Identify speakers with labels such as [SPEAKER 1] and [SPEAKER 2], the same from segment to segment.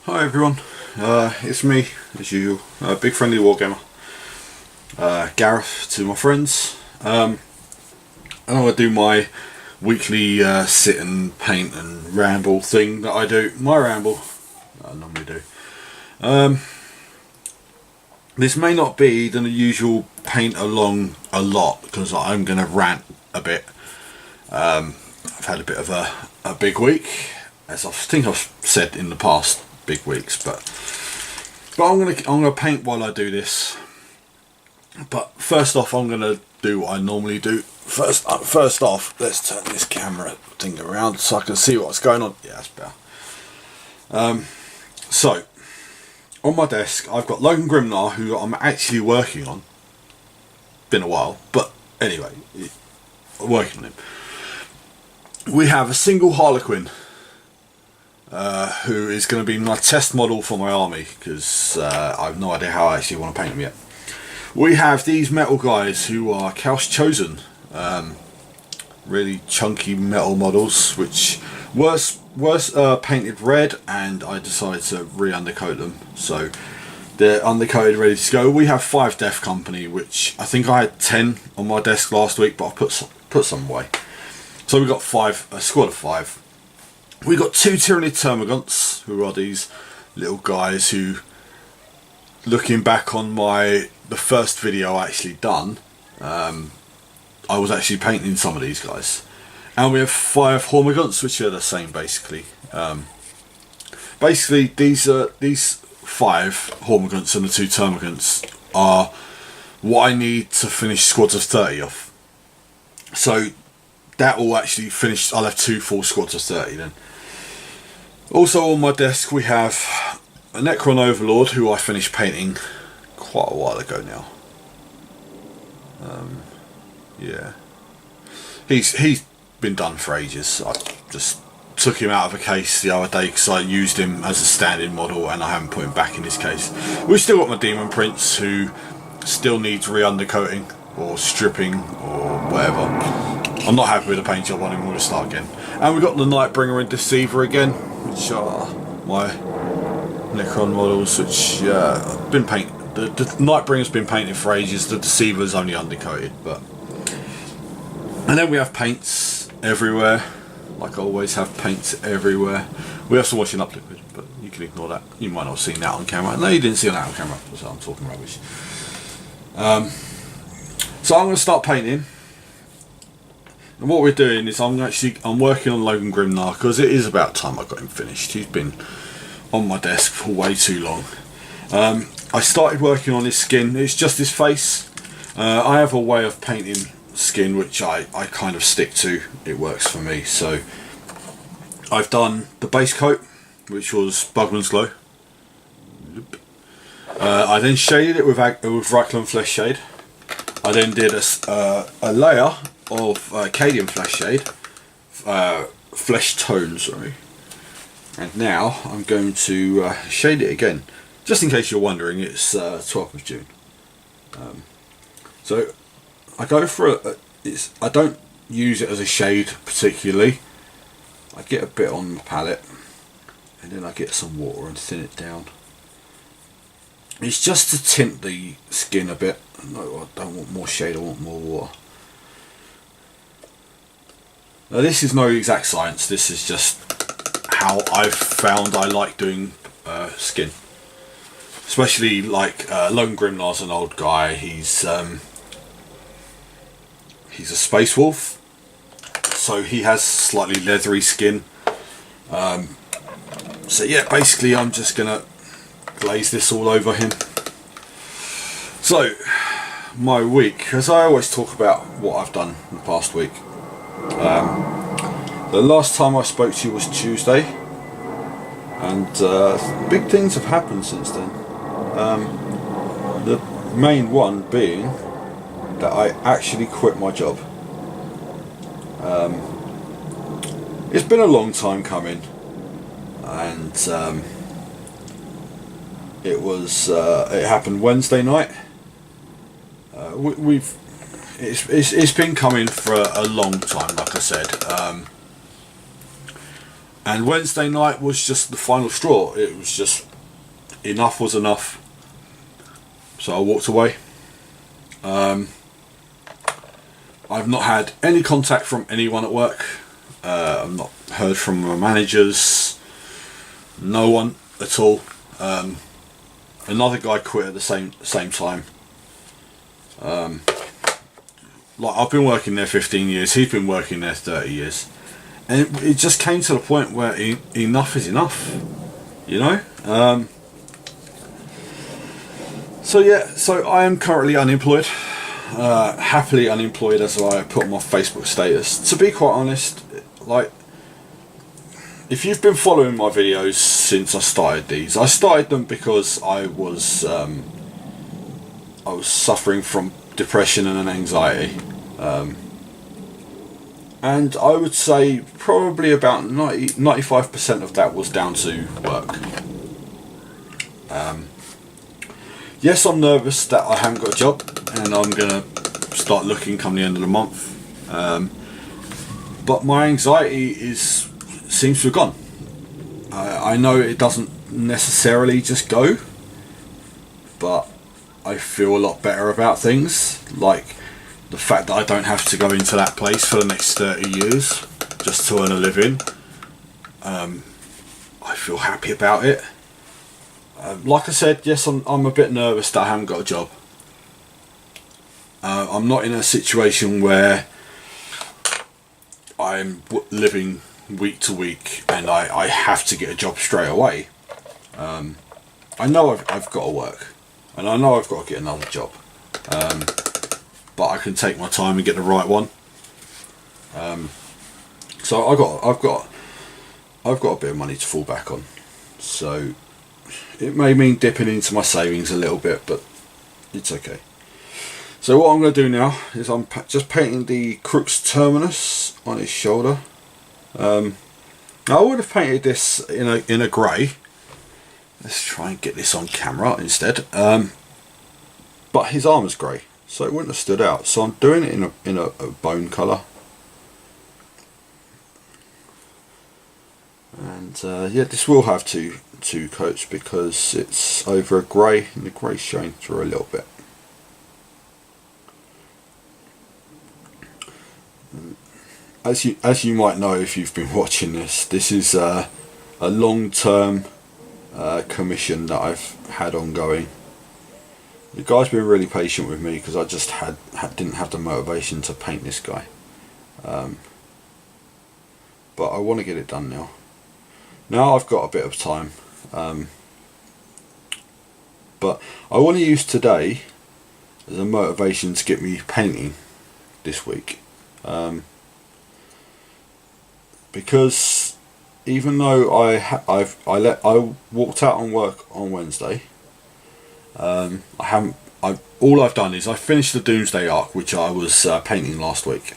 [SPEAKER 1] Hi everyone, it's me as usual, BigFriendlyWarGamer, Gareth to my friends. I'm going to do my weekly sit and paint and ramble thing that I do, my ramble that I normally do. This may not be the usual paint along a lot because I'm going to rant a bit. I've had a bit of a big week, as I think I've said in the past big weeks, but I'm gonna paint while I do this. But first off, I'm gonna do what I normally do. First off, let's turn this camera thing around so I can see what's going on. Yeah, that's better. So on my desk, I've got Logan Grimnar, who I'm actually working on. Been a while, but anyway, working on him. We have a single Harlequin, who is going to be my test model for my army, because I have no idea how I actually want to paint them yet. We have these metal guys who are Chaos Chosen, really chunky metal models, which was painted red, and I decided to re-undercoat them, so they're undercoated, ready to go. We have 5 Death Company, which I think I had 10 on my desk last week, but I put some away. So we've got a squad of 5. We got 2 Tyrannid Termagants, who are these little guys who, looking back on the first video I actually done, I was actually painting some of these guys. And we have 5 Hormagants, which are the same basically. Basically these 5 Hormagants and the 2 Termagants are what I need to finish squads of 30 off. So that will actually finish. I'll have 2 full squads of 30 then. Also on my desk we have a Necron Overlord, who I finished painting quite a while ago now. Yeah, he's been done for ages. I just took him out of a case the other day because I used him as a standing model and I haven't put him back in this case. We've still got my Demon Prince, who still needs re-undercoating or stripping or whatever. I'm not happy with the paint job on him. I'm going to start again. And we've got the Nightbringer and Deceiver again, which are my Necron models, which I've been painted. The Nightbringer's been painted for ages. The Deceiver's only undercoated, but. And then we have paints everywhere. Like I always have paints everywhere. We have some washing up liquid, but you can ignore that. You might not have seen that on camera. No, you didn't see that on camera, so I'm talking rubbish. So I'm going to start painting. And what we're doing is I'm working on Logan Grimnar, because it is about time I got him finished. He's been on my desk for way too long. I started working on his skin. It's just his face. I have a way of painting skin which I kind of stick to. It works for me. So I've done the base coat, which was Bugman's Glow. I then shaded it with Reikland Flesh Shade. I then did a layer of Cadian Flesh Shade, Flesh Tone, sorry. And now I'm going to shade it again. Just in case you're wondering, it's 12th of June. So I go for I don't use it as a shade particularly. I get a bit on the palette and then I get some water and thin it down. It's just to tint the skin a bit. No, I don't want more shade, I want more water. Now this is no exact science, this is just how I've found I like doing skin. Especially like Logan Grimnar's an old guy, he's a space wolf, so he has slightly leathery skin. So yeah, basically I'm just gonna glaze this all over him. So my week, as I always talk about what I've done in the past week. The last time I spoke to you was Tuesday, and big things have happened since then. The main one being that I actually quit my job. It's been a long time coming, and it happened Wednesday night. It's been coming for a long time, like I said, And Wednesday night was just the final straw. It was just, enough was enough. So I walked away. I've not had any contact from anyone at work. I've not heard from my managers. No one at all. Another guy quit at the same time. Like, I've been working there 15 years. He's been working there 30 years. And it just came to the point where enough is enough. You know? So I am currently unemployed. Happily unemployed, as I put on my Facebook status. To be quite honest, like, if you've been following my videos since I started these, I started them because I was suffering from depression and anxiety, and I would say probably about 95% of that was down to work. Yes, I'm nervous that I haven't got a job, and I'm gonna start looking come the end of the month. But my anxiety seems to have gone. I know it doesn't necessarily just go, but I feel a lot better about things, like the fact that I don't have to go into that place for the next 30 years just to earn a living. I feel happy about it. Like I said, yes, I'm a bit nervous that I haven't got a job. I'm not in a situation where I'm living week to week and I have to get a job straight away. I know I've got to work, and I know I've got to get another job, but I can take my time and get the right one. So I've got a bit of money to fall back on. So it may mean dipping into my savings a little bit, but it's okay. So what I'm going to do now is I'm just painting the crux terminus on his shoulder. I would have painted this in a grey. Let's try and get this on camera instead. But his armour's grey, so it wouldn't have stood out. So I'm doing it in a bone colour. And yeah, this will have two coats because it's over a grey, and the grey's showing through a little bit. As you might know if you've been watching this is a long-term commission that I've had ongoing. The guy's been really patient with me because I just didn't have the motivation to paint this guy. But I want to get it done now. Now I've got a bit of time. But I want to use today as a motivation to get me painting this week. Because even though I walked out on work on Wednesday, all I've done is I finished the Doomsday Arc, which I was painting last week,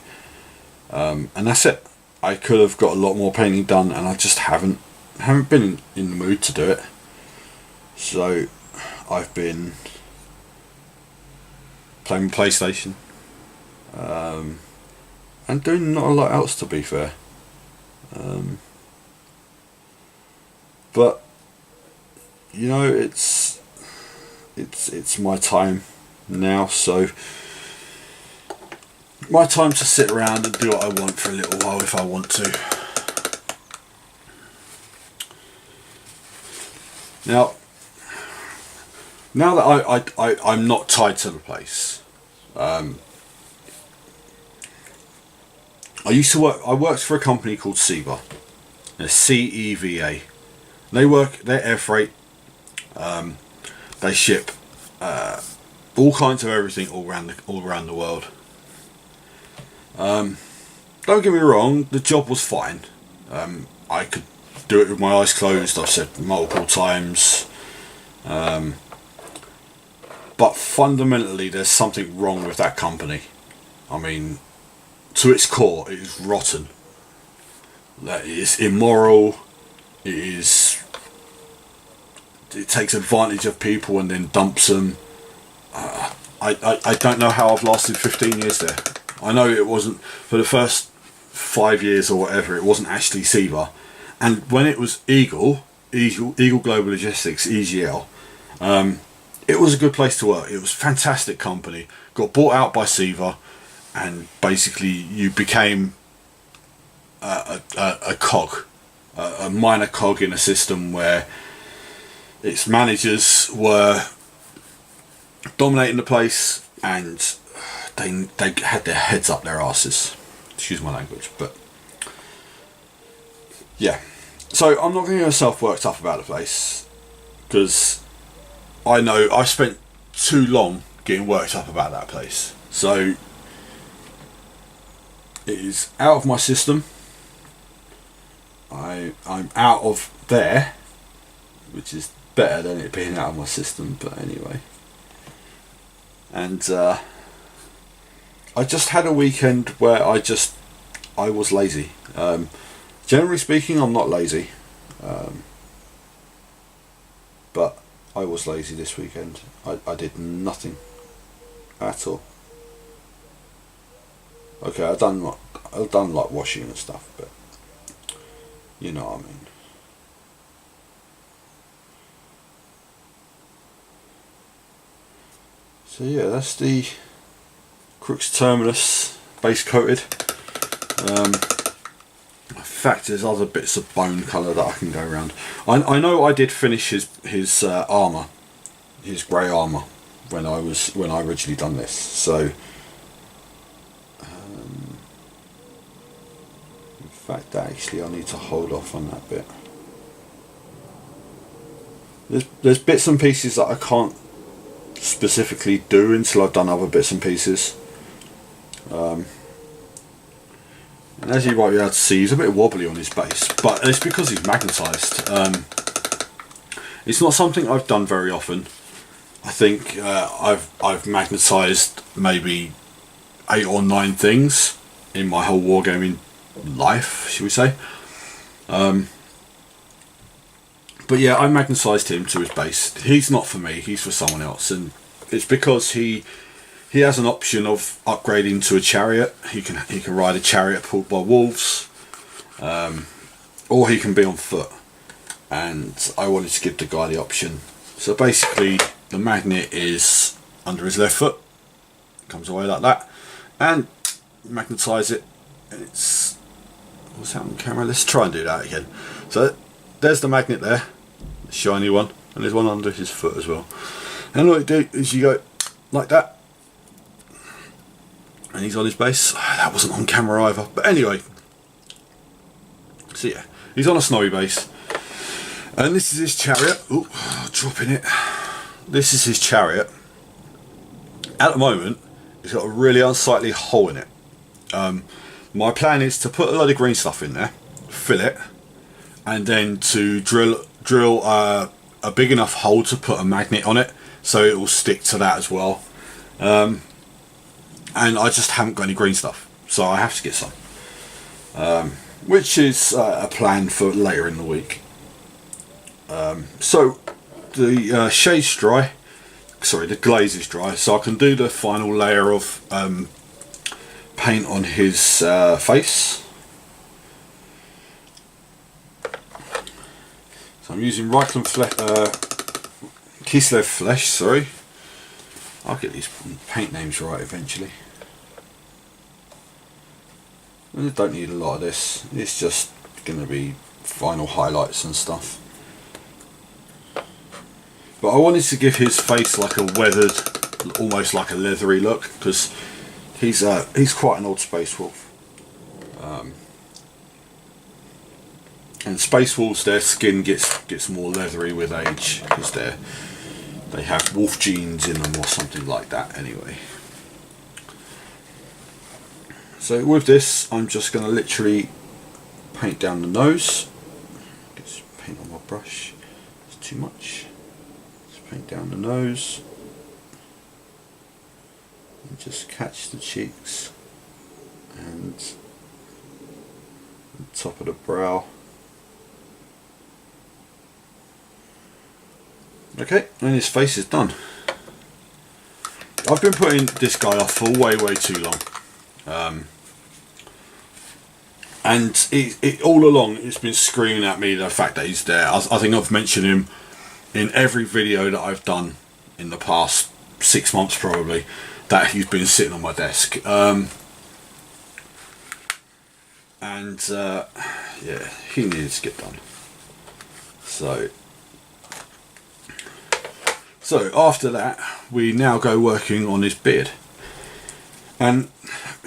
[SPEAKER 1] and that's it. I could have got a lot more painting done, and I just haven't been in the mood to do it. So I've been playing PlayStation, and doing not a lot else, to be fair. But you know, it's my time now, so my time to sit around and do what I want for a little while if I want to. Now that I'm not tied to the place, I worked for a company called Ceva, CEVA. They're air freight. They ship all kinds of everything all around the world. Don't get me wrong, the job was fine. I could do it with my eyes closed, I've said multiple times. But fundamentally there's something wrong with that company. I mean, to its core, it is rotten. That is immoral. It takes advantage of people and then dumps them. I don't know how I've lasted 15 years there. I know it wasn't for the first 5 years or whatever. It wasn't actually Ceva, And when it was Eagle Global Logistics, EGL, it was a good place to work. It was fantastic company. Got bought out by Seaver, and basically you became a cog, a minor cog in a system where its managers were dominating the place, and they had their heads up their asses. Excuse my language, but yeah. So I'm not going to get myself worked up about the place, because I know I spent too long getting worked up about that place. So it is out of my system. I'm out of there, which is better than it being out of my system, but anyway. And I just had a weekend where I was lazy. Generally speaking, I'm not lazy, but I was lazy this weekend. I did nothing at all. Okay, I've done like washing and stuff, but you know what I mean. So yeah, that's the Crooks Terminus base coated. In fact, there's other bits of bone colour that I can go around. I know I did finish his armour, his grey armour, when I originally done this. So in fact, actually, I need to hold off on that bit. There's bits and pieces that I can't specifically do until I've done other bits and pieces. And as you might be able to see, he's a bit wobbly on his base, but it's because he's magnetised. It's not something I've done very often. I think I've magnetised maybe 8 or 9 things in my whole wargaming life, should we say. But yeah, I magnetised him to his base. He's not for me, he's for someone else, and it's because he has an option of upgrading to a chariot. He can ride a chariot pulled by wolves, or he can be on foot, and I wanted to give the guy the option. So basically the magnet is under his left foot, comes away like that, and magnetise it, and it's, what's that on camera? Let's try and do that again. So there's the magnet there, the shiny one, and there's one under his foot as well. And all you do is you go like that, and he's on his base. That wasn't on camera either, but anyway. So yeah, he's on a snowy base, and this is his chariot. Ooh, dropping it. This is his chariot. At the moment, it's got a really unsightly hole in it. My plan is to put a load of green stuff in there, fill it, and then to drill a big enough hole to put a magnet on it, so it will stick to that as well. And I just haven't got any green stuff, so I have to get some, which is a plan for later in the week. So the shade's dry, sorry, the glaze is dry, so I can do the final layer of paint on his face. So I'm using Kislev Flesh, sorry. I'll get these paint names right eventually. I don't need a lot of this, it's just going to be final highlights and stuff. But I wanted to give his face like a weathered, almost like a leathery look, because he's quite an old space wolf. And space wolves, their skin gets more leathery with age, because they have wolf genes in them or something like that anyway. So with this, I'm just going to literally paint down the nose. Get some paint on my brush, it's too much. Just paint down the nose. And just catch the cheeks and the top of the brow. Okay, and his face is done. I've been putting this guy off for way too long. And it all along it's been screaming at me the fact that he's there. I think I've mentioned him in every video that I've done in the past 6 months probably, that he's been sitting on my desk. Yeah, he needs to get done. So after that, we now go working on his beard. And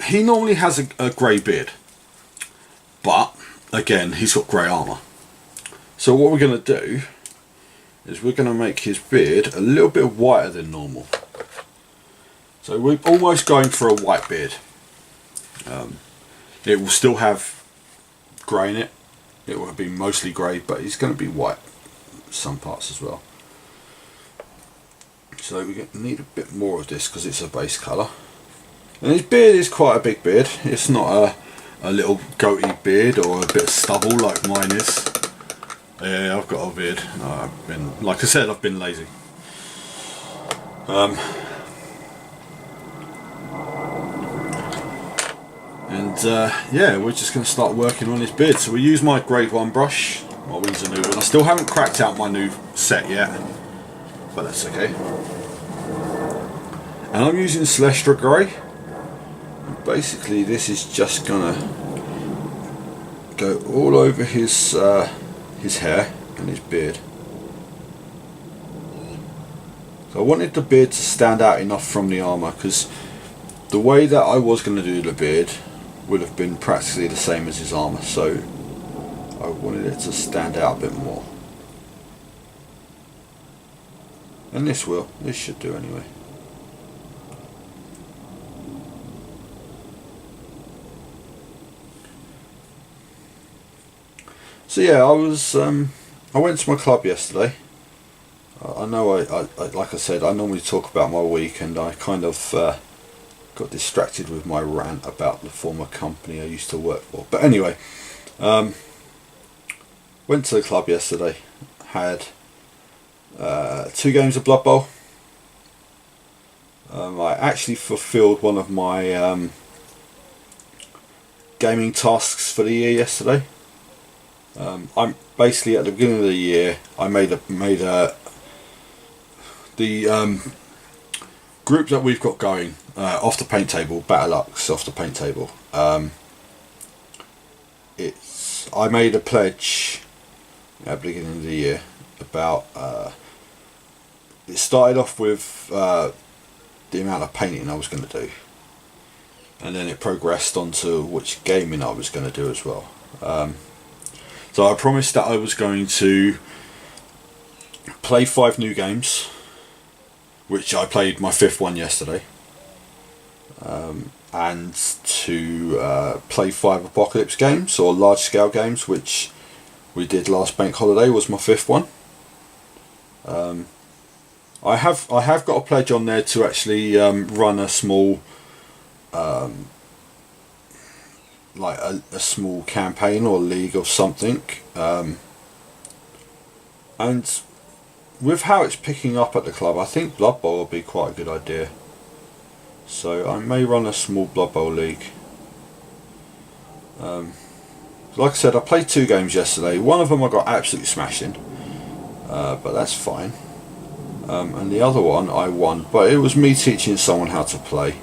[SPEAKER 1] he normally has a grey beard, but again, he's got grey armour. So what we're going to do is we're going to make his beard a little bit whiter than normal. So we're almost going for a white beard. It will still have grey in it. It will be mostly grey, but it's going to be white some parts as well. So we need a bit more of this because it's a base colour. And his beard is quite a big beard. It's not a little goatee beard or a bit of stubble like mine is. Yeah, I've got a beard. Like I said, I've been lazy. Yeah, we're just going to start working on his beard. So we use my grade 1 brush. I'll use a new one. I still haven't cracked out my new set yet, but that's okay. And I'm using Celestra Grey. Basically, this is just gonna go all over his hair and his beard. So I wanted the beard to stand out enough from the armour, because the way that I was going to do the beard would have been practically the same as his armour, so I wanted it to stand out a bit more. And this should do anyway. So yeah, I went to my club yesterday. I know I like I said, I normally talk about my week, and I kind of got distracted with my rant about the former company I used to work for. But anyway, went to the club yesterday, had 2 games of Blood Bowl. I actually fulfilled one of my gaming tasks for the year yesterday. I'm basically at the beginning of the year, I made the group that we've got going off the paint table, Battlelux off the paint table. I made a pledge at the beginning of the year about. It started off with the amount of painting I was going to do, and then it progressed onto which gaming I was going to do as well. So I promised that I was going to play 5 new games, which I played my 5th one yesterday, and to play 5 Apocalypse games, or large scale games, which we did last bank holiday, was my 5th one. I have got a pledge on there to actually run a small like a small campaign or league of something, and with how it's picking up at the club, I think Blood Bowl will be quite a good idea. So I may run a small Blood Bowl league. Like I said, I played 2 games yesterday. One of them I got absolutely smashed in, but that's fine. And the other one I won, but it was me teaching someone how to play.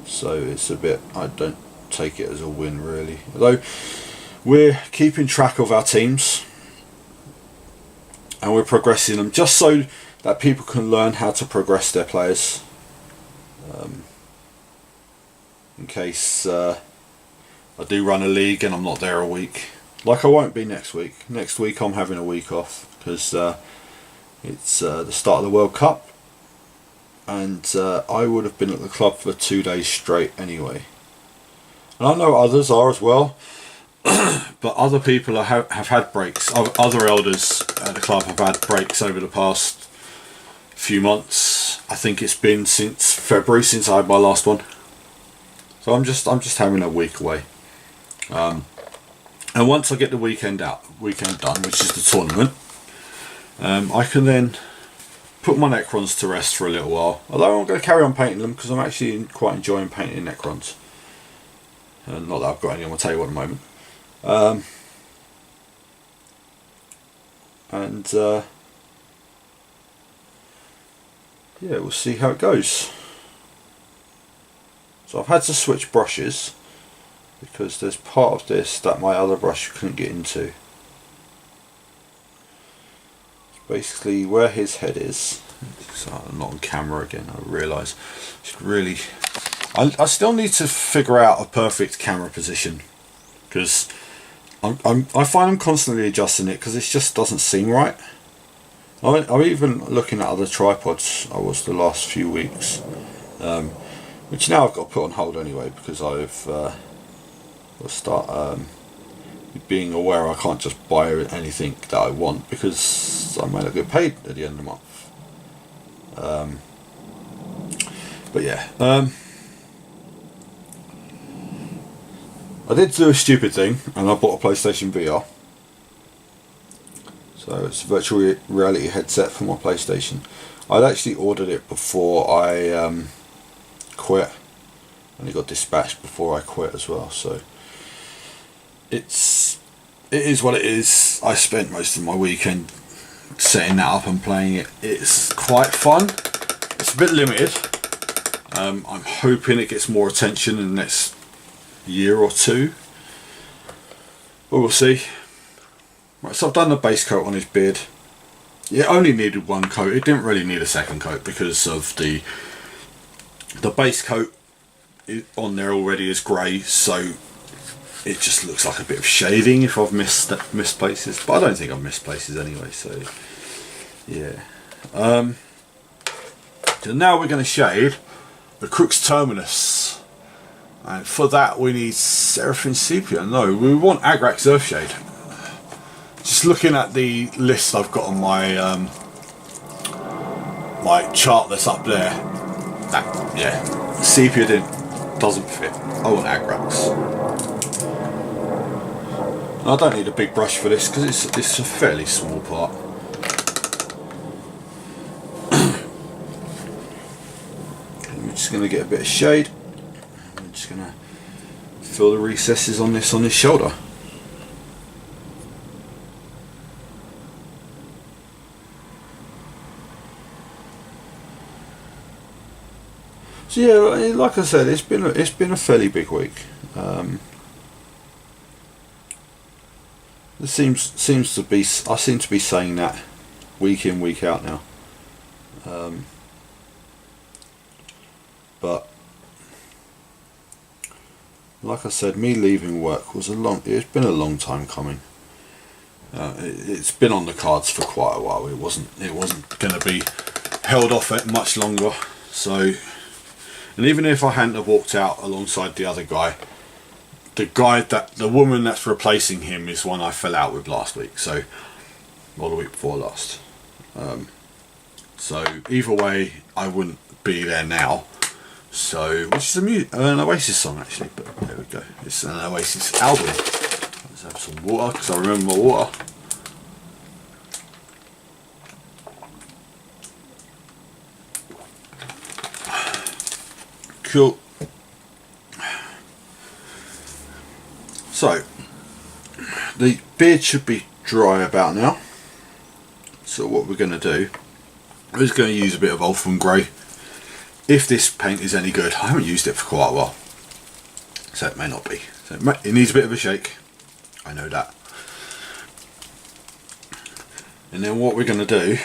[SPEAKER 1] So it's a bit, I don't take it as a win really. Although we're keeping track of our teams and we're progressing them just so that people can learn how to progress their players, in case I do run a league and I'm not there a week, like I won't be next week. Next week I'm having a week off because it's the start of the World Cup, and I would have been at the club for 2 days straight anyway. And I know others are as well, but other people have had breaks. Other elders at the club have had breaks over the past few months. I think it's been since February since I had my last one. So I'm just having a week away. And once I get the weekend done, which is the tournament, I can then put my Necrons to rest for a little while. Although I'm going to carry on painting them because I'm actually quite enjoying painting Necrons. Not that I've got any on my table at the moment. And yeah, we'll see how it goes. So I've had to switch brushes because there's part of this that my other brush couldn't get into. It's basically where his head is. So I'm not on camera again, I realise. I still need to figure out a perfect camera position, because I find I'm constantly adjusting it because it just doesn't seem right. I'm even looking at other tripods I was the last few weeks, which now I've got to put on hold anyway, because I've got to start being aware I can't just buy anything that I want, because I may not get paid at the end of the month. But yeah, I did do a stupid thing, and I bought a PlayStation VR. So it's a virtual reality headset for my PlayStation. I'd actually ordered it before I quit, and it got dispatched before I quit as well. So it is what it is. I spent most of my weekend setting that up and playing it. It's quite fun. It's a bit limited. I'm hoping it gets more attention in the next year or two, but we'll see. Right, so I've done the base coat on his beard. It only needed one coat. It didn't really need a second coat because of the base coat on there already is grey, so it just looks like a bit of shading if I've missed places. But I don't think I've missed places anyway. So yeah. So now we're going to shade the crux terminus, and for that we need Seraphim Sepia. No, we want Agrax Earthshade. Just looking at the list I've got on my my chart that's up there, yeah, Sepia doesn't fit. I want Agrax. And I don't need a big brush for this because it's a fairly small part. I'm just going to get a bit of shade. I'm just going to fill the recesses on this shoulder. So yeah, like I said, it's been a fairly big week. It seems to be. I seem to be saying that week in, week out now. But like I said, me leaving work was it's been a long time coming. It's been on the cards for quite a while. It wasn't going to be held off it much longer. So. And even if I hadn't have walked out alongside the other guy, the woman that's replacing him is one I fell out with last week, or the week before last. So either way, I wouldn't be there now. So, which is an Oasis song actually, but there we go. It's an Oasis album. Let's have some water because I remember my water. Cool. So the beard should be dry about now. So what we're going to do is going to use a bit of Ultham Grey. If this paint is any good, I haven't used it for quite a while, so it may not be. So it needs a bit of a shake. I know that. And then what we're going to do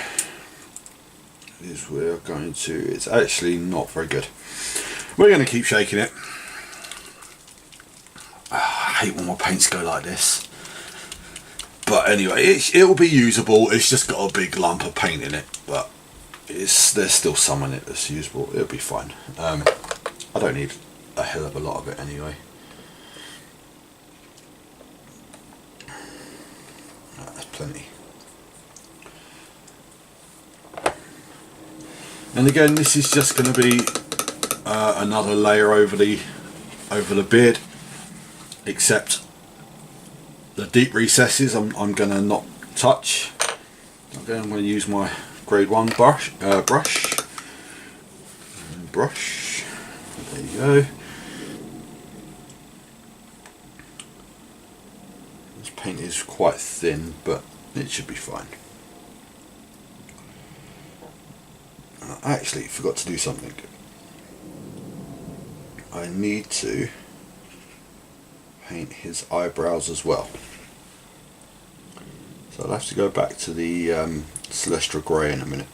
[SPEAKER 1] is we're going to. It's actually not very good. We're going to keep shaking it. I hate when my paints go like this. But anyway, it will be usable. It's just got a big lump of paint in it. But there's still some in it that's usable. It'll be fine. I don't need a hell of a lot of it anyway. That's plenty. And again, this is just going to be another layer over the beard, except the deep recesses I'm going to not touch. Okay, I'm going to use my grade 1 brush. There you go. is quite thin, but it should be fine. I actually forgot to do something. I need to paint his eyebrows as well. So I'll have to go back to the Celestial Grey in a minute.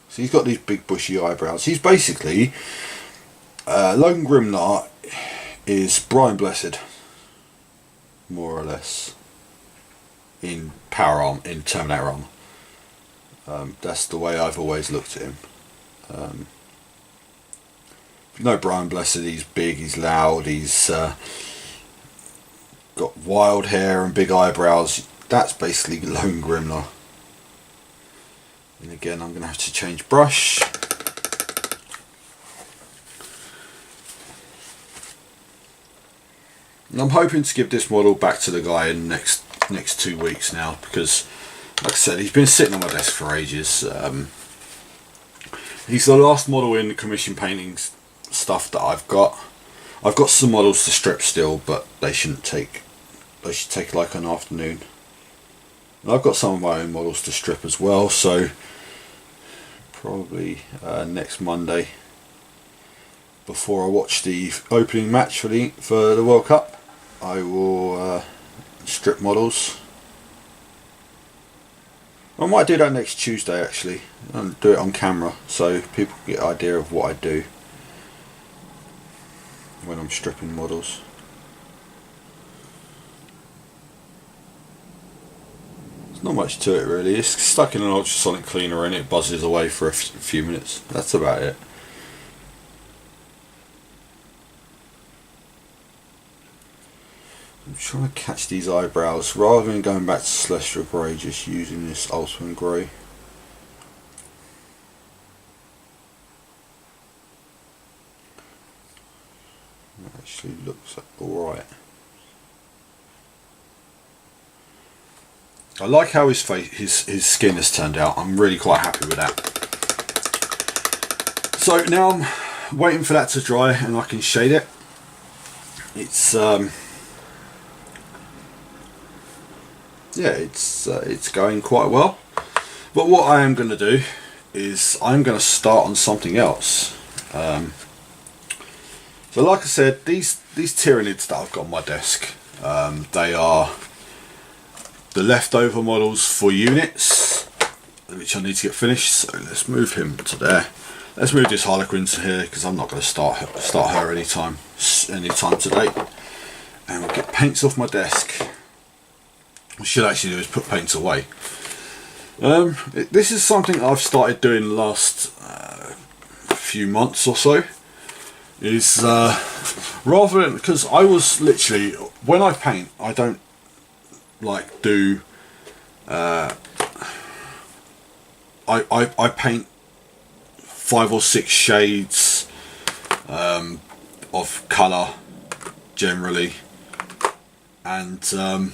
[SPEAKER 1] So he's got these big bushy eyebrows. He's basically Logan Grimnar is Brian Blessed, more or less, in power arm, in Terminator armor. That's the way I've always looked at him. No, Brian Blessed, he's big, he's loud, he's got wild hair and big eyebrows. That's basically Logan Grimnar. And again, I'm going to have to change brush. And I'm hoping to give this model back to the guy in the next 2 weeks now, because, like I said, he's been sitting on my desk for ages. He's the last model in the commission paintings stuff that I've got. I've got some models to strip still, but they should take like an afternoon. And I've got some of my own models to strip as well, so probably next Monday, before I watch the opening match for the World Cup, I will strip models. I might do that next Tuesday actually, and do it on camera so people get an idea of what I do when I'm stripping models. There's not much to it really. It's stuck in an ultrasonic cleaner and it buzzes away for a few minutes. That's about it. I'm trying to catch these eyebrows rather than going back to Celestial Grey, just using this Ultimate Grey. It actually looks alright. I like how his face, his skin has turned out. I'm really quite happy with that. So now I'm waiting for that to dry and I can shade it. It's yeah, it's going quite well. But what I am going to do is I'm going to start on something else. So like I said, these Tyranids that I've got on my desk, they are the leftover models for units, which I need to get finished. So let's move him to there. Let's move this Harlequin to here, because I'm not going to start her anytime today. And we'll get paints off my desk. What I should actually do is put paints away. This is something I've started doing the last few months or so. Is rather than, because I was literally, when I paint, I don't like do I paint 5 or 6 shades of colour generally, and my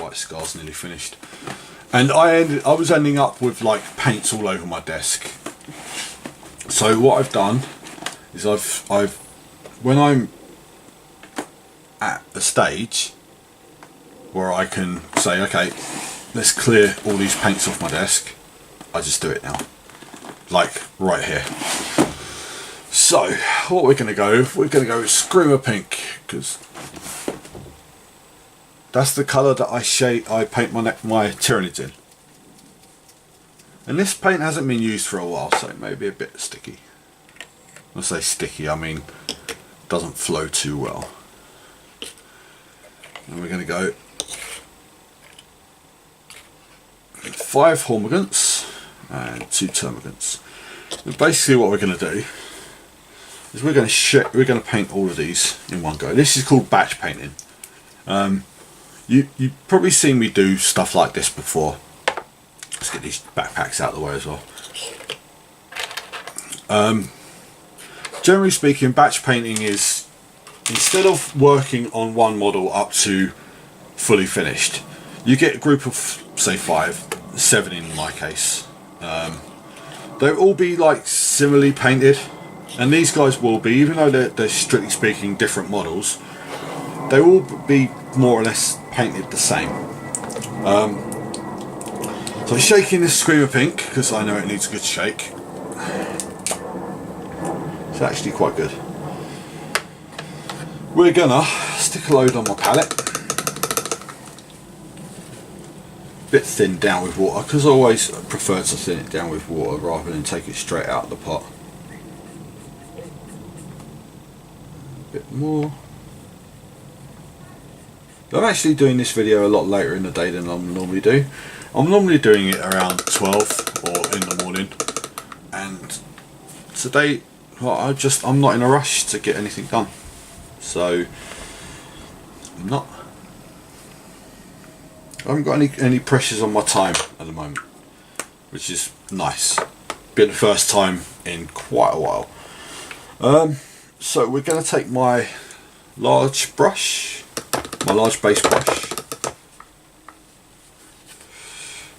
[SPEAKER 1] white scar's nearly finished, and I was ending up with like paints all over my desk. So what I've done is I've when I'm at a stage where I can say, okay, let's clear all these paints off my desk, I just do it now, like right here. So what we're going to go with Screamer Pink, because that's the colour that I paint my Tyranids in. And this paint hasn't been used for a while, so it may be a bit sticky. When I say sticky, I mean doesn't flow too well. And we're going to go 5 Hormigants and 2 Termagants. And basically what we're going to do is we're going to paint all of these in one go. This is called batch painting. You've probably seen me do stuff like this before. Let's get these backpacks out of the way as well. Generally speaking, batch painting is, instead of working on one model up to fully finished, you get a group of, say, 5, 7 in my case. They'll all be like similarly painted, And these guys will be, even though they're strictly speaking different models, they will be more or less painted the same. So I'm shaking this Screamer Pink because I know it needs a good shake. It's actually quite good. We're gonna stick a load on my palette. Bit thinned down with water because I always prefer to thin it down with water rather than take it straight out of the pot. A bit more. I'm actually doing this video a lot later in the day than I normally do. I'm normally doing it around 12 or in the morning, and today, well, I'm not in a rush to get anything done, so I haven't got any pressures on my time at the moment, which is nice. Been the first time in quite a while. So we're going to take my large brush, my large base brush,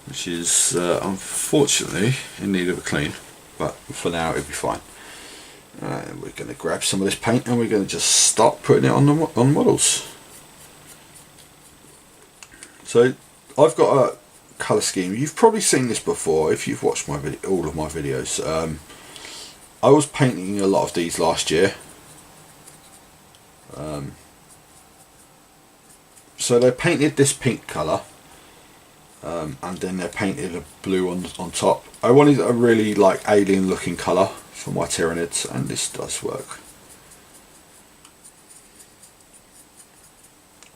[SPEAKER 1] which is unfortunately in need of a clean, but for now it'll be fine. We're going to grab some of this paint and we're going to just start putting it on the models. So I've got a colour scheme. You've probably seen this before if you've watched my all of my videos. I was painting a lot of these last year. So they painted this pink colour, and then they painted a blue on top. I wanted a really like alien looking colour for my Tyranids, and this does work.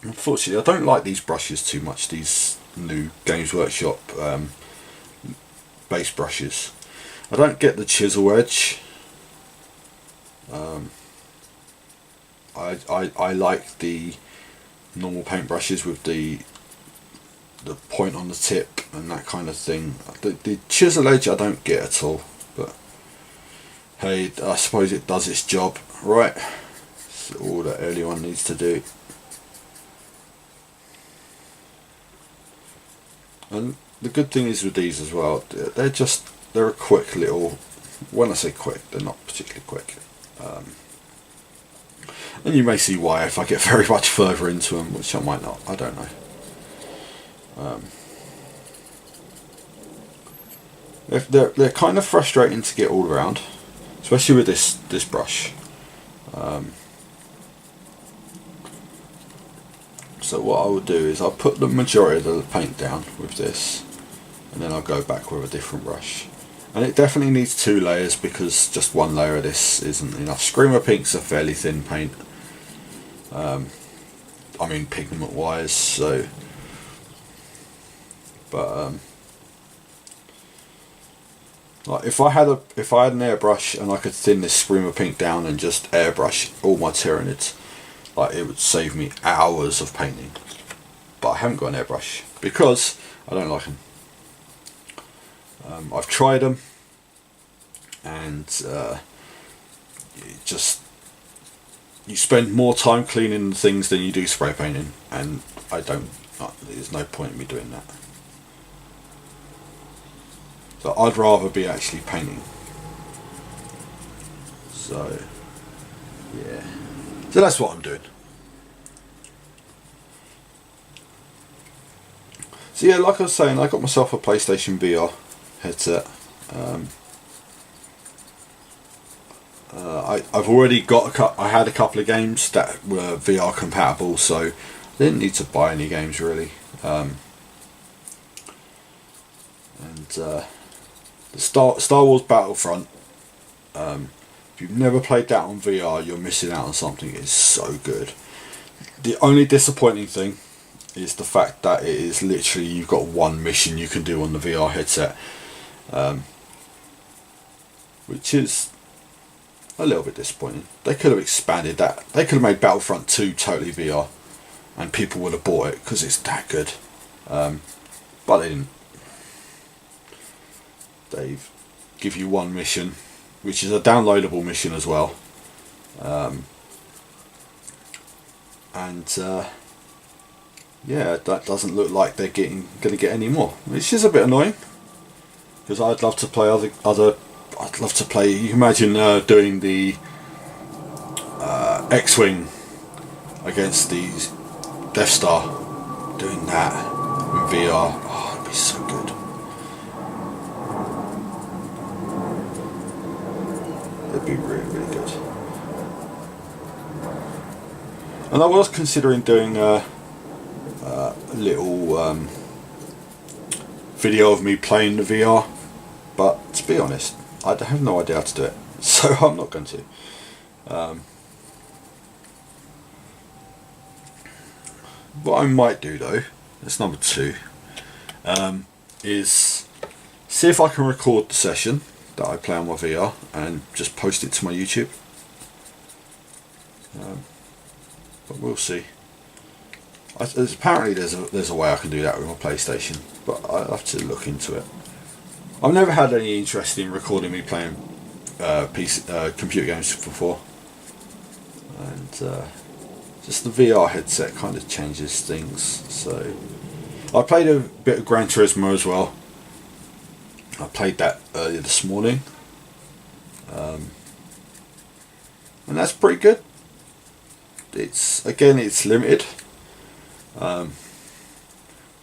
[SPEAKER 1] Unfortunately, I don't like these brushes too much, these new Games Workshop base brushes. I don't get the chisel edge. I like the normal paint brushes with the point on the tip and that kind of thing. The chisel edge I don't get at all, but hey, I suppose it does its job, right? It's all that everyone needs to do. And the good thing is with these as well, they're a quick little, when I say quick, they're not particularly quick. And you may see why if I get very much further into them, which I might not, I don't know. They're kind of frustrating to get all around, especially with this brush. So what I will do is I'll put the majority of the paint down with this, and then I'll go back with a different brush. And it definitely needs 2 layers because just 1 layer of this isn't enough. Screamer Pink's a fairly thin paint. I mean pigment wise, so but like if I had an airbrush and I could thin this Screamer Pink down and just airbrush all my Tyranids, like it would save me hours of painting. But I haven't got an airbrush because I don't like them. I've tried them, and you spend more time cleaning things than you do spray painting, and there's no point in me doing that. So I'd rather be actually painting. So yeah, so that's what I'm doing. So yeah, like I was saying, I got myself a PlayStation VR headset. I've already got I had a couple of games that were VR compatible, so I didn't need to buy any games really. The Star Wars Battlefront, if you've never played that on VR, you're missing out on something. It's so good. The only disappointing thing is the fact that it is literally, you've got 1 mission you can do on the VR headset, which is a little bit disappointing. They could have expanded that. They could have made Battlefront 2 totally VR and people would have bought it because it's that good, but they didn't. They give you 1 mission, which is a downloadable mission as well, and yeah, that doesn't look like they're going to get any more, which is a bit annoying because I'd love to play other I'd love to play. You can imagine doing the X-Wing against the Death Star, doing that in VR. Oh, it'd be so good. It'd be really, really good. And I was considering doing a little video of me playing the VR, but to be honest, I have no idea how to do it, so I'm not going to. What I might do though, that's number 2, is see if I can record the session that I play on my VR and just post it to my YouTube. But we'll see. Apparently there's a way I can do that with my PlayStation, but I'll have to look into it. I've never had any interest in recording me playing computer games before, and just the VR headset kind of changes things. So I played a bit of Gran Turismo as well. I played that earlier this morning, and that's pretty good. It's limited.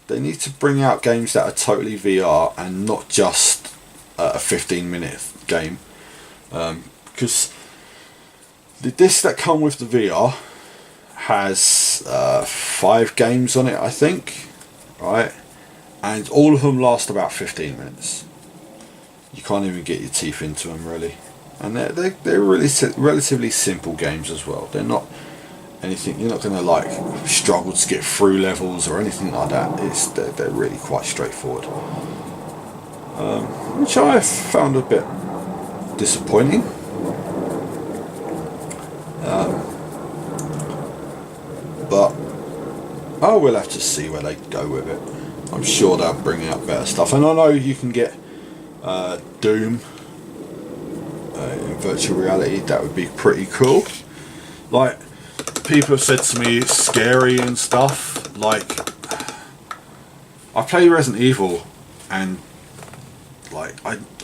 [SPEAKER 1] They need to bring out games that are totally VR and not just a 15-minute game, because the disc that come with the VR has 5 games on it, I think, right, and all of them last about 15 minutes. You can't even get your teeth into them really, and they're really relatively simple games as well. They're not anything, you're not going to like struggle to get through levels or anything like that. They're really quite straightforward, which I found a bit disappointing. But we'll have to see where they go with it. I'm sure they'll bring out better stuff, and I know you can get Doom in virtual reality. That would be pretty cool. Like, people have said to me it's scary and stuff. Like, I play Resident Evil, and like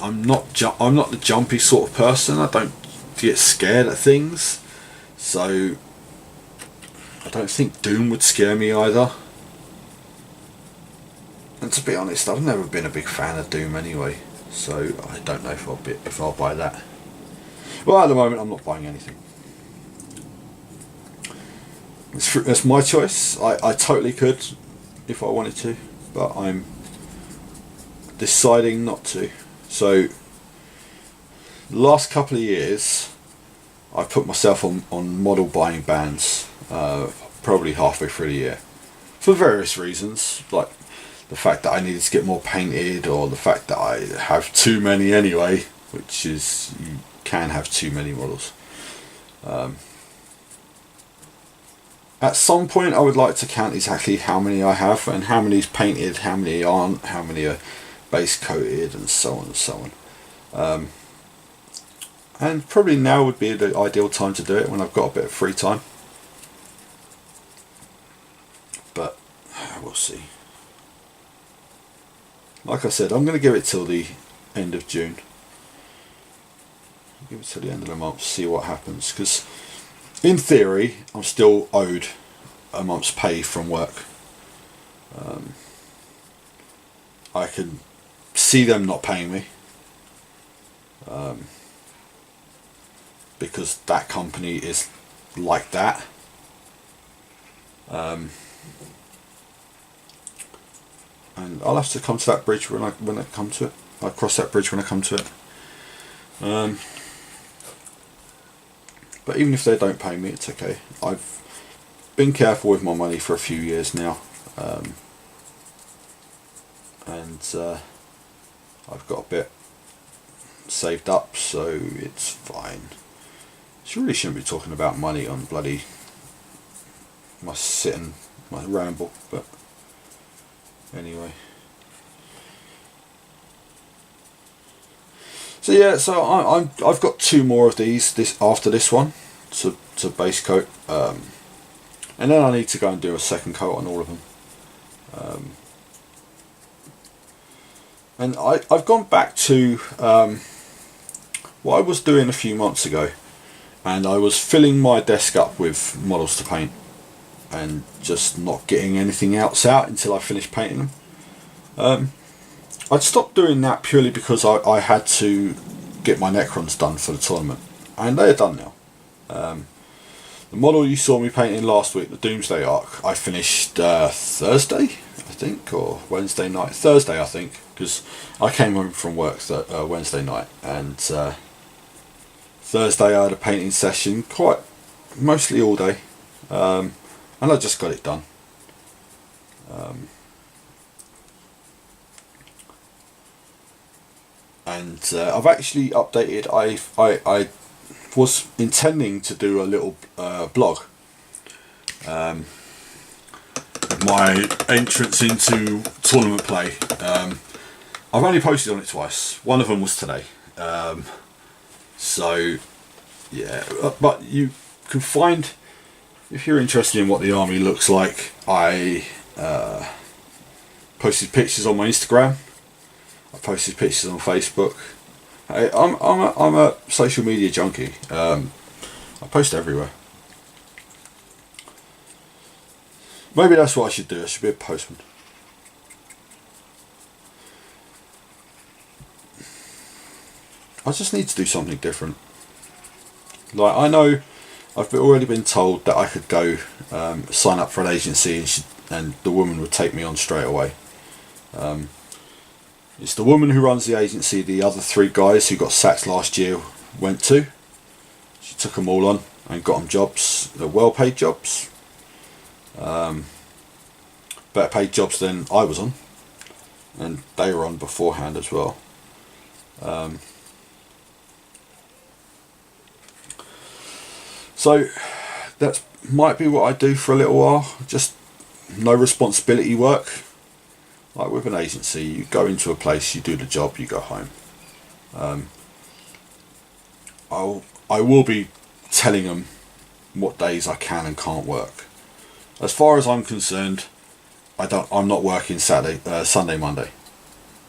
[SPEAKER 1] I'm not the jumpy sort of person. I don't get scared at things, so I don't think Doom would scare me either. And to be honest, I've never been a big fan of Doom anyway, so I don't know if I'll buy that. Well, at the moment I'm not buying anything. That's my choice. I totally could if I wanted to, but I'm deciding not to. So the last couple of years I put myself on model buying bans, probably halfway through the year, for various reasons, like the fact that I needed to get more painted, or the fact that I have too many anyway, which is, you can have too many models. At some point I would like to count exactly how many I have, and how many is painted, how many aren't, how many are base coated, and so on and so on. And probably now would be the ideal time to do it, when I've got a bit of free time. But we'll see. Like I said, I'm going to give it till the end of June. Give it till the end of the month, see what happens, because in theory I'm still owed a month's pay from work. I can see them not paying me, because that company is like that. And I'll have to come to that bridge when I come to it. I'll cross that bridge when I come to it. But even if they don't pay me, it's okay. I've been careful with my money for a few years now, and I've got a bit saved up, so it's fine. I really shouldn't be talking about money on bloody my ramble, but anyway. So yeah, so I've got 2 more of these after this one to base coat, and then I need to go and do a second coat on all of them. And I've gone back to what I was doing a few months ago, and I was filling my desk up with models to paint and just not getting anything else out until I finished painting them. I'd stopped doing that purely because I had to get my Necrons done for the tournament, and they are done now. The model you saw me painting last week, the Doomsday Arc, I finished Thursday, I think, or Wednesday night. Thursday, I think, because I came home from work Wednesday night, and Thursday I had a painting session, mostly all day, and I just got it done. And I've actually updated. I was intending to do a little blog. My entrance into tournament play. I've only posted on it twice. One of them was today. So yeah, but you can find, if you're interested in what the army looks like, I posted pictures on my Instagram. I posted pictures on Facebook. I'm a social media junkie. I post everywhere. Maybe that's what I should do. I should be a postman. I just need to do something different. Like, I know I've already been told that I could go sign up for an agency and the woman would take me on straight away. It's the woman who runs the agency the other 3 guys who got sacked last year went to. She took them all on and got them jobs. They're well paid jobs. Better paid jobs than I was on. And they were on beforehand as well. So that might be what I do for a little while. Just no responsibility work. Like with an agency, you go into a place, you do the job, you go home. I will be telling them what days I can and can't work. As far as I'm concerned, I'm not working Sunday, Monday,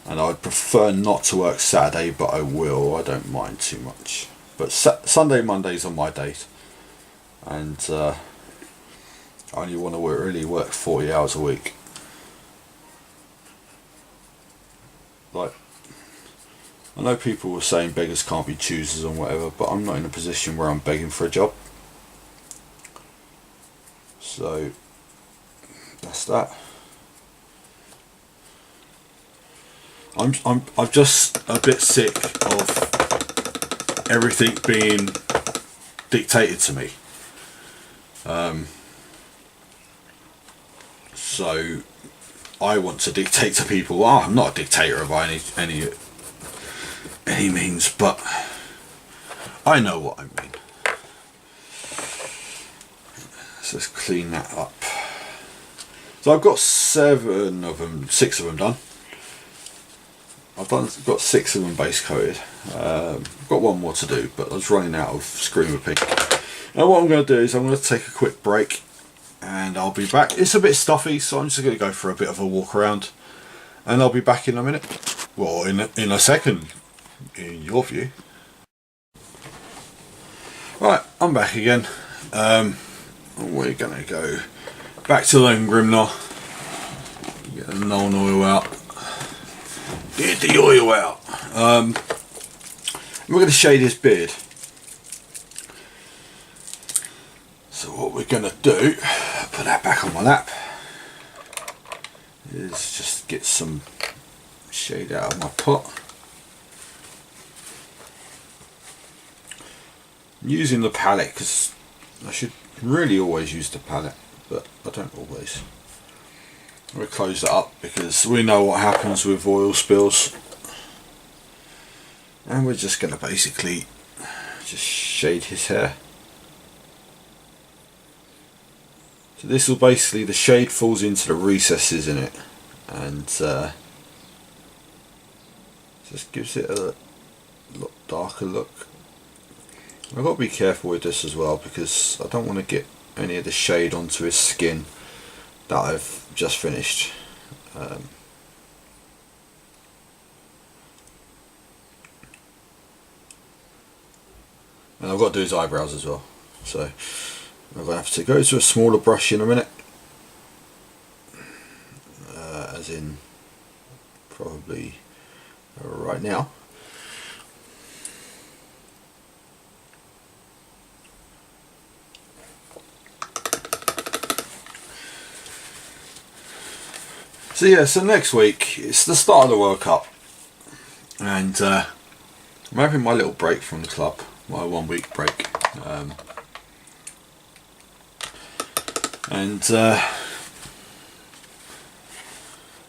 [SPEAKER 1] and I would prefer not to work Saturday, but I will. I don't mind too much. But Sunday, Mondays are my days, and I only want to really work 40 hours a week. Like, I know people were saying beggars can't be choosers and whatever, but I'm not in a position where I'm begging for a job. So that's that. I'm just a bit sick of everything being dictated to me. So I want to dictate to people. Oh, I'm not a dictator by any means, but I know what I mean. So let's clean that up. So I've got 6 of them done. I've got 6 of them base coated. I've got 1 more to do, but I was running out of Screamer Pink. Now what I'm going to do is I'm going to take a quick break, and I'll be back. It's a bit stuffy, so I'm just going to go for a bit of a walk around, and I'll be back in a minute. Well, in a second, in your view. Right, I'm back again. We're going to go back to Lone Grimnar. Get the Nuln oil out. Get the oil out. We're going to shade his beard. So what we're going to do, put that back on my lap, is just get some shade out of my pot. I'm using the palette because I should really always use the palette, but I don't always. We'll close that up because we know what happens with oil spills, and we're just going to basically just shade his hair. So this will basically, the shade falls into the recesses in it, and just gives it a darker look. I've got to be careful with this as well because I don't want to get any of the shade onto his skin that I've just finished. And I've got to do his eyebrows as well. So I'm going to have to go to a smaller brush in a minute. As in probably right now. So yeah, so next week it's the start of the World Cup, and I'm having my little break from the club, my 1 week break, and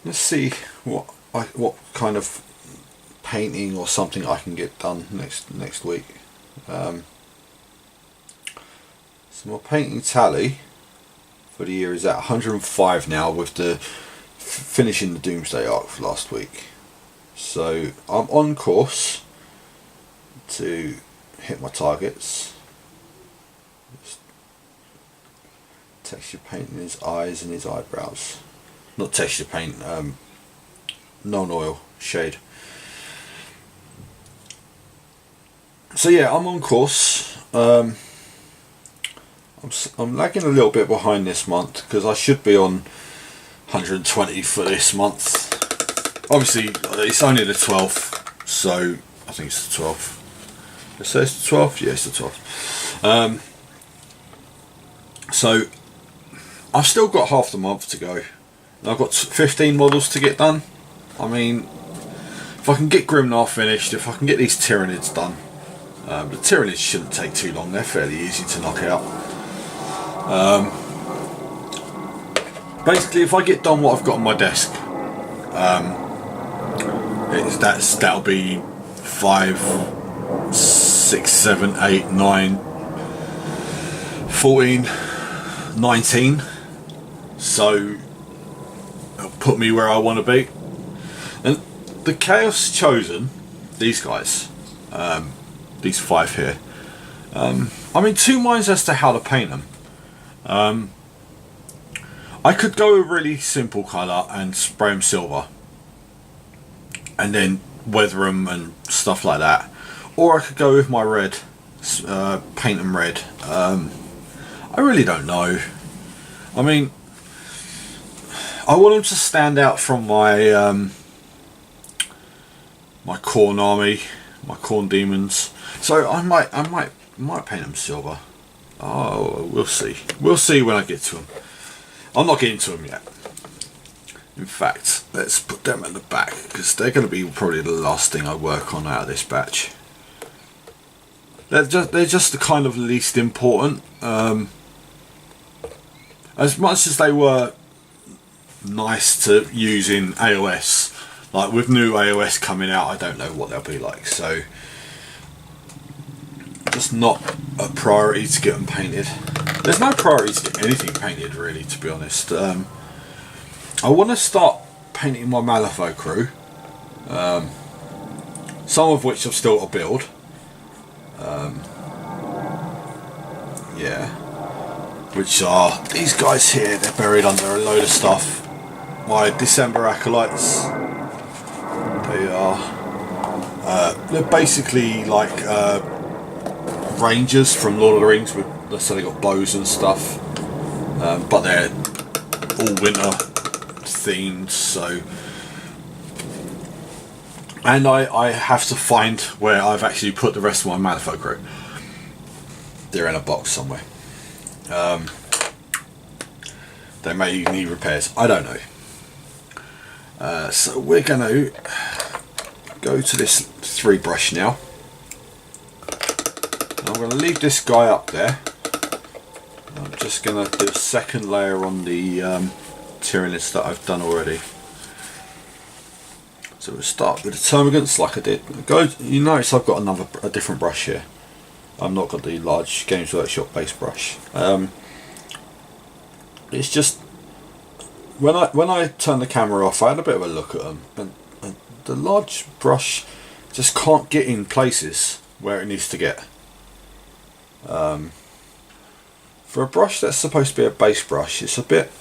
[SPEAKER 1] let's see what kind of painting or something I can get done next week. So my painting tally for the year is at 105 now, with the finishing the Doomsday Arc last week. So I'm on course to hit my targets. Just texture painting his eyes and his eyebrows. Not texture paint, non-oil shade. So yeah, I'm on course. I'm lagging a little bit behind this month because I should be on 120 for this month. Obviously it's only the 12th, so I think it's the 12th. Let's say it's the 12th. Yeah, it's the 12th. So I've still got half the month to go, and I've got 15 models to get done. I mean, if I can get Grimnar finished, if I can get these Tyranids done, the Tyranids shouldn't take too long. They're fairly easy to knock out. Basically, if I get done what I've got on my desk, that'll be 5, 6, 7, 8, 9, 14, 19. So it'll put me where I want to be. And the Chaos Chosen, these guys, these 5 here, I'm in two minds as to how to paint them. I could go a really simple colour and spray them silver and then weather them and stuff like that, or I could go with my red, paint them red. I really don't know. I mean, I want them to stand out from my my Khorne army, my Khorne demons. So I might paint them silver. Oh, we'll see. We'll see when I get to them. I'm not getting to them yet. In fact, let's put them at the back because they're going to be probably the last thing I work on out of this batch. They're just the kind of least important. As much as they were nice to use in AOS, like with new AOS coming out, I don't know what they'll be like. So just not a priority to get them painted. There's no priority to get anything painted really, to be honest. I want to start painting my Malifaux crew, some of which I've still got to build. Yeah, which are these guys here. They're buried under a load of stuff. My December acolytes. They're basically like rangers from Lord of the Rings, so they got bows and stuff, but they're all winter themed. So, and I have to find where I've actually put the rest of my Malifaux crew. They're in a box somewhere. They may need repairs. I don't know. So we're going to go to this 3 brush now. I'm going to leave this guy up there. I'm just going to do a second layer on the Tyranids that I've done already. So we'll start with the Termagants like I did. You notice I've got a different brush here. I've not got the large Games Workshop base brush. It's just when I turned the camera off, I had a bit of a look at them, and the large brush just can't get in places where it needs to get. For a brush that's supposed to be a base brush, it's a bit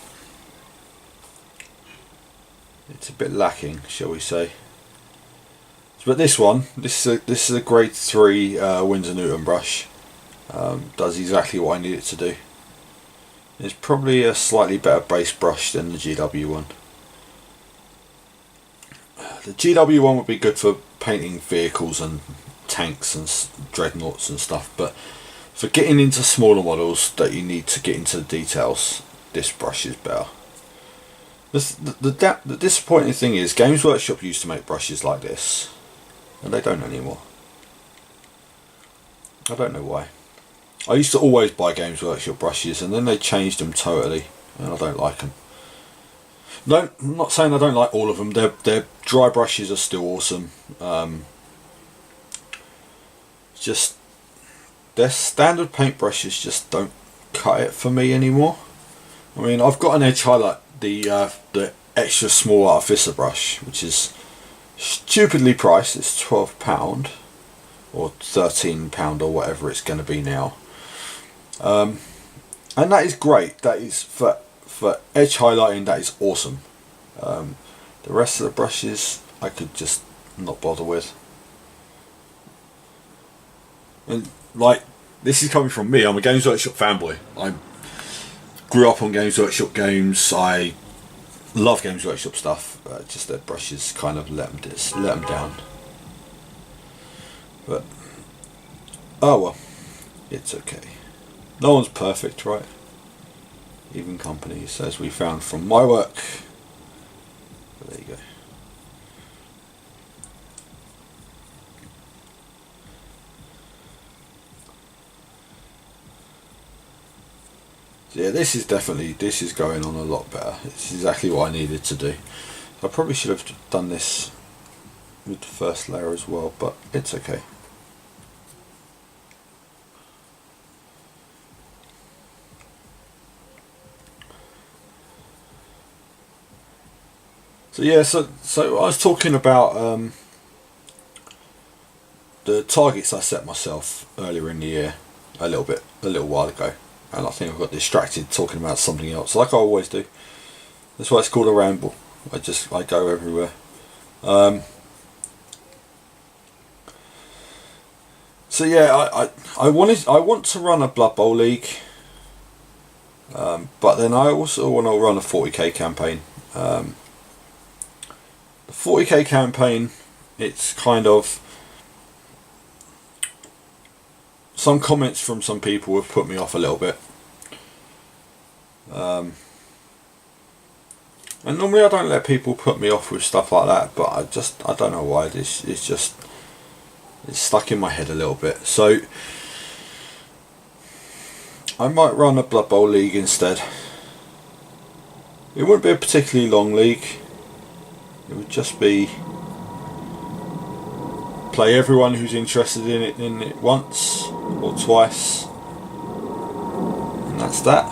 [SPEAKER 1] lacking, shall we say. But this one, this is a grade 3 Winsor Newton brush. Does exactly what I need it to do. It's probably a slightly better base brush than the GW one. The GW one would be good for painting vehicles and tanks and dreadnoughts and stuff, but for getting into smaller models that you need to get into the details, this brush is better. The disappointing thing is Games Workshop used to make brushes like this, and they don't anymore. I don't know why. I used to always buy Games Workshop brushes, and then they changed them totally, and I don't like them. No, I'm not saying I don't like all of them. Their dry brushes are still awesome. Just their standard paint brushes just don't cut it for me anymore. I mean, I've got an edge highlight, the extra small artificer brush, which is stupidly priced. It's £12 or £13 or whatever it's going to be now. And that is great. That is for edge highlighting. That is awesome. The rest of the brushes I could just not bother with. And like, this is coming from me. I'm a Games Workshop fanboy. I grew up on Games Workshop games. I love Games Workshop stuff. Just their brushes kind of let them down. But oh well, it's okay. No one's perfect, right? Even companies, as we found from my work. But there you go. So yeah, this is going on a lot better. It's exactly what I needed to do. I probably should have done this with the first layer as well, but it's okay. So yeah, so I was talking about the targets I set myself earlier in the year, a little while ago, and I think I got distracted talking about something else, like I always do. That's why it's called a ramble. I go everywhere. So yeah, I want to run a Blood Bowl league, but then I also want to run a 40k campaign. The 40k campaign, it's kind of, some comments from some people have put me off a little bit. And normally I don't let people put me off with stuff like that, but I don't know why. It's stuck in my head a little bit. So I might run a Blood Bowl league instead. It wouldn't be a particularly long league. It would just be play everyone who's interested in it once or twice, and that's that.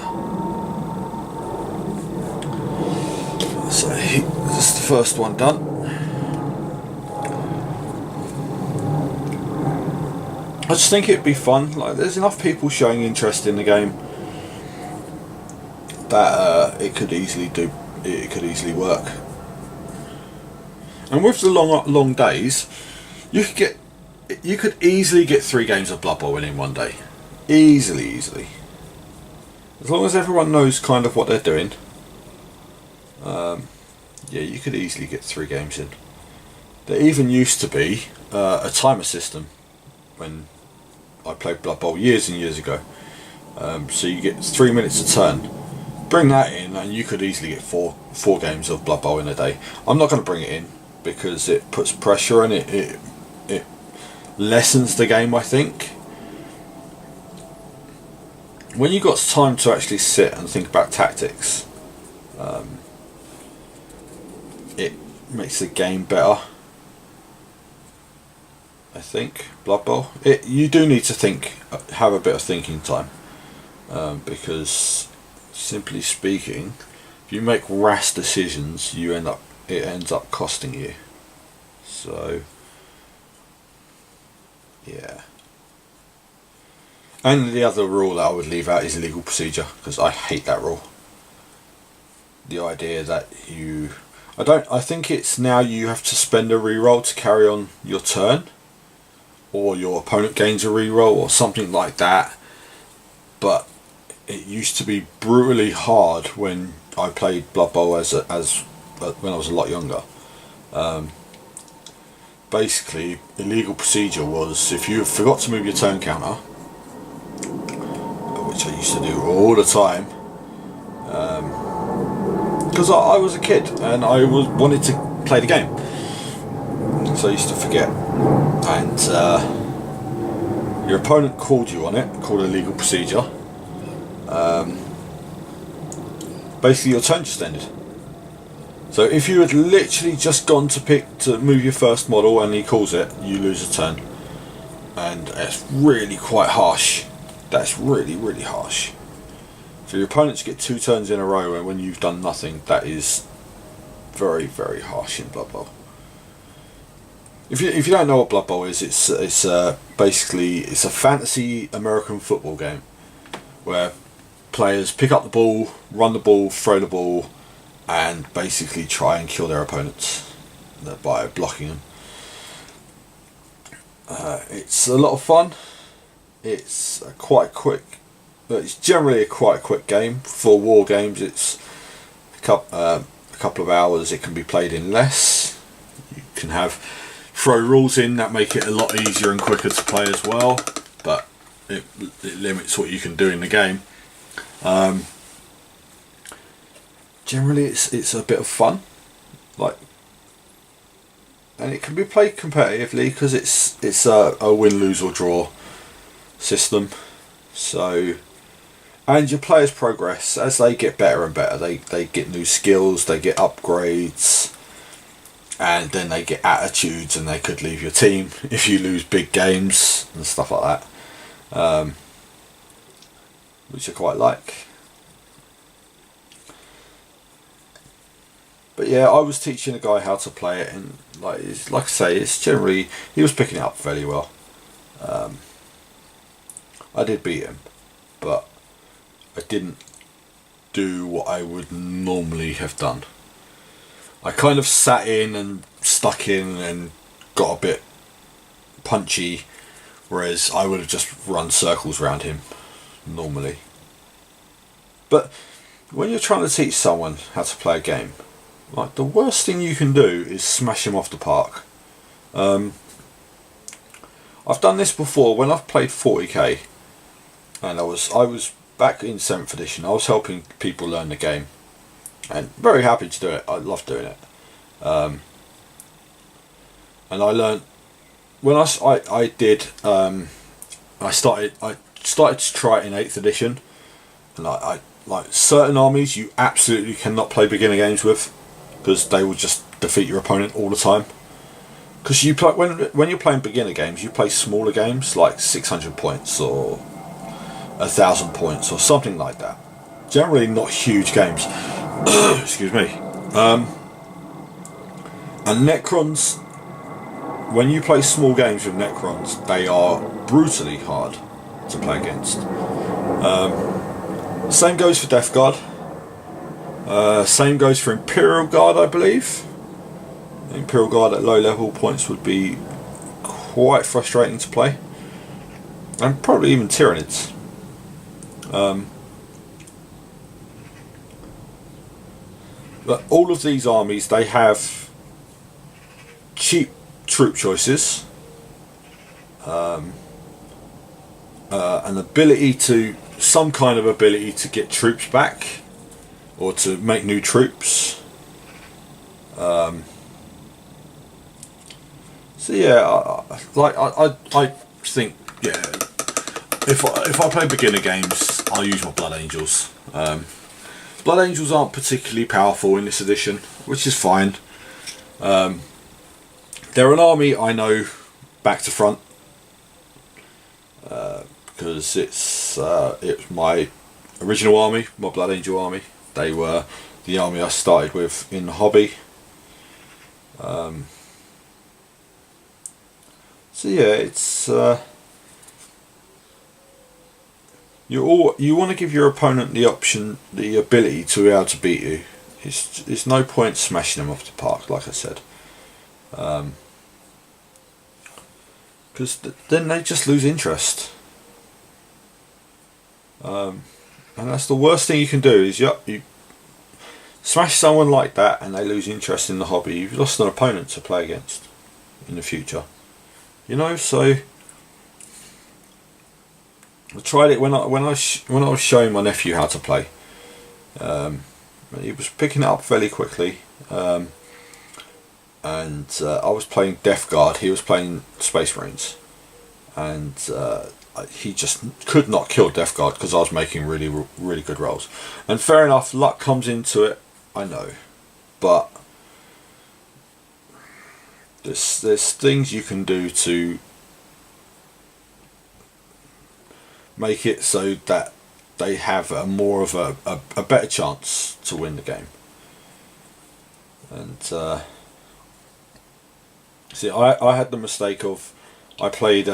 [SPEAKER 1] So this is the first one done. I just think it'd be fun. Like, there's enough people showing interest in the game that it could easily work. And with the long days, you could easily get 3 games of Blood Bowl in one day, easily. As long as everyone knows kind of what they're doing, yeah, you could easily get 3 games in. There even used to be a timer system when I played Blood Bowl years and years ago. So you get 3 minutes a turn. Bring that in, and you could easily get four games of Blood Bowl in a day. I'm not going to bring it in because it puts pressure and it lessens the game, I think. When you've got time to actually sit and think about tactics, it makes the game better, I think. Blood Bowl, you do need to have a bit of thinking time, because simply speaking, if you make rash decisions, it ends up costing you. So yeah. And the other rule that I would leave out is legal procedure, because I hate that rule. The idea that I think it's now you have to spend a reroll to carry on your turn, or your opponent gains a reroll or something like that. but it used to be brutally hard when I played Blood Bowl as when I was a lot younger. Basically, illegal procedure was if you forgot to move your turn counter, which I used to do all the time, because I was a kid and I wanted to play the game, so I used to forget, and your opponent called you on it, called illegal procedure. Basically, your turn just ended. So if you had literally just gone to move your first model and he calls it, you lose a turn, and it's really quite harsh. That's really, really harsh. For your opponent to get 2 turns in a row when you've done nothing, that is very, very harsh in Blood Bowl. If you don't know what Blood Bowl is, it's basically a fantasy American football game where players pick up the ball, run the ball, throw the ball, and basically try and kill their opponents by blocking them. It's a lot of fun. It's it's generally a quite quick game. For war games, it's a couple of hours. It can be played in less. You can throw rules in that make it a lot easier and quicker to play as well, but it limits what you can do in the game. Generally, it's a bit of fun, and it can be played competitively because it's a win, lose or draw system. So, and your players progress as they get better and better. They get new skills, they get upgrades, and then they get attitudes, and they could leave your team if you lose big games and stuff like that, which I quite like. But yeah, I was teaching a guy how to play it, and like I say, it's generally, he was picking it up fairly well. I did beat him, but I didn't do what I would normally have done. I kind of sat in and stuck in and got a bit punchy, whereas I would have just run circles around him normally. But when you're trying to teach someone how to play a game, the worst thing you can do is smash him off the park. I've done this before when I've played 40k, and I was back in 7th edition. I was helping people learn the game, and very happy to do it. I love doing it. And I learned when I started to try it in 8th edition, and I like certain armies you absolutely cannot play beginner games with, because they will just defeat your opponent all the time. Because you play when you're playing beginner games, you play smaller games like 600 points or 1,000 points or something like that. Generally, not huge games. Excuse me. And Necrons, when you play small games with Necrons, they are brutally hard to play against. Same goes for Death Guard. Same goes for Imperial Guard, I believe. Imperial Guard at low level points would be quite frustrating to play, and probably even Tyranids. But all of these armies, they have cheap troop choices, an ability some kind of ability to get troops back or to make new troops. So yeah, I think, yeah, if I play beginner games, I'll use my Blood Angels. Blood Angels aren't particularly powerful in this edition, which is fine. They're an army I know back to front, because it's my original army, my Blood Angel army. They were the army I started with in the hobby. So yeah, it's you want to give your opponent the option, the ability to be able to beat you. It's no point smashing them off the park, like I said, because then they just lose interest. And that's the worst thing you can do, is you smash someone like that and they lose interest in the hobby. You've lost an opponent to play against in the future. You know, so I tried it when I was showing my nephew how to play. He was picking it up fairly quickly, and I was playing Death Guard. He was playing Space Marines, and he just could not kill Death Guard because I was making really good rolls. And fair enough, luck comes into it, I know, but there's things you can do to make it so that they have a more of a better chance to win the game. And see, I had the mistake of, I played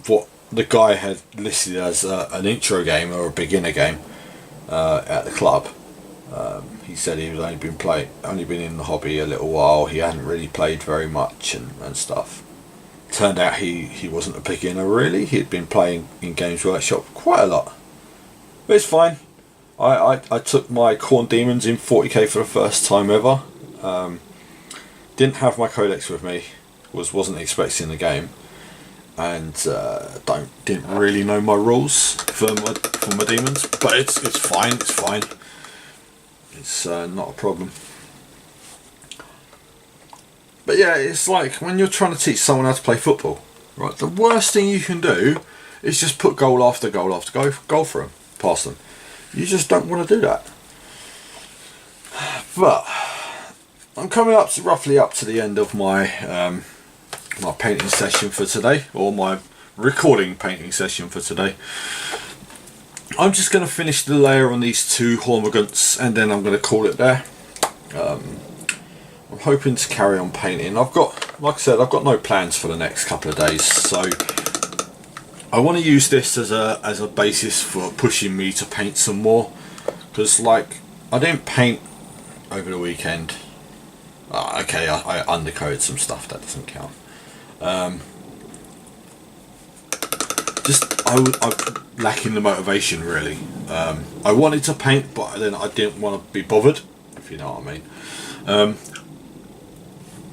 [SPEAKER 1] what the guy had listed as an intro game or a beginner game at the club. He said he was only been in the hobby a little while. He hadn't really played very much and stuff. Turned out he wasn't a beginner really. He'd been playing in Games Workshop quite a lot. But it's fine. I took my Khorne Demons in 40k for the first time ever. Didn't have my codex with me. Wasn't expecting the game, and didn't really know my rules for my demons. But it's fine. It's fine. It's not a problem. But yeah, it's like when you're trying to teach someone how to play football, right? The worst thing you can do is just put goal after goal after goal for them, past them. You just don't want to do that. But I'm coming roughly up to the end of my my painting session for today, or my recording painting session for today. I'm just going to finish the layer on these two Hormagaunts, and then I'm going to call it there. I'm hoping to carry on painting. Like I said, I've got no plans for the next couple of days, so I want to use this as a basis for pushing me to paint some more. Because like, I didn't paint over the weekend. Okay, I undercoated some stuff, that doesn't count. I'm lacking the motivation really. I wanted to paint, but then I didn't want to be bothered, if you know what I mean.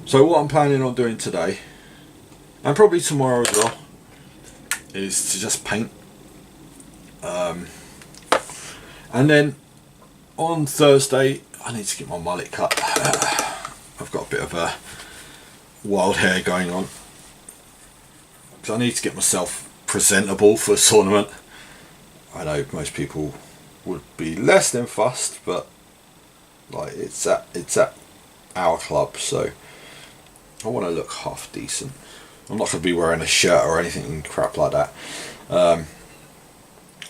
[SPEAKER 1] So what I'm planning on doing today, and probably tomorrow as well, is to just paint. And then on Thursday I need to get my mullet cut. I've got a bit of a wild hair going on, so I need to get myself presentable for a tournament. I know most people would be less than fussed, but like it's at our club, so I want to look half decent. I'm not going to be wearing a shirt or anything crap like that. I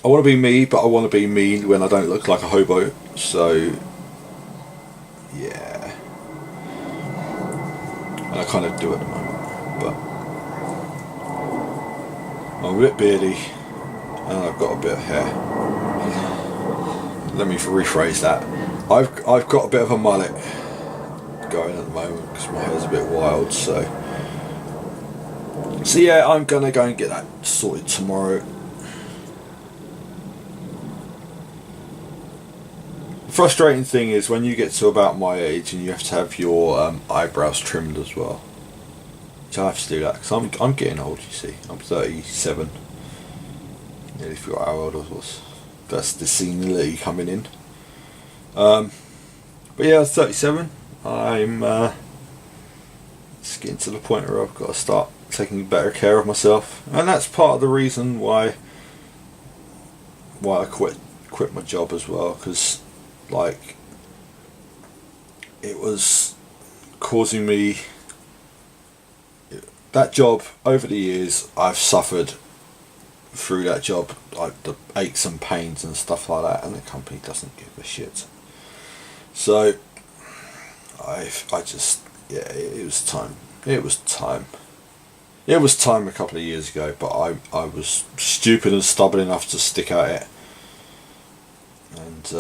[SPEAKER 1] want to be me, but I want to be me when I don't look like a hobo. So yeah, and I kind of do at the moment, but I'm a bit beardy and I've got a bit of hair. Let me rephrase that. I've got a bit of a mullet going at the moment because my hair's a bit wild, so yeah, I'm gonna go and get that sorted tomorrow. The frustrating thing is when you get to about my age and you have to have your eyebrows trimmed as well, which I have to do that because I'm getting old, you see. I'm 37, nearly forgot how old I was. That's the senility coming in. But yeah, I was 37. I'm just getting to the point where I've got to start taking better care of myself, and that's part of the reason why I quit my job as well, because like it was causing me, that job over the years I've suffered through that job, like the aches and pains and stuff like that, and the company doesn't give a shit. So it was time. It was time a couple of years ago, but I was stupid and stubborn enough to stick at it. And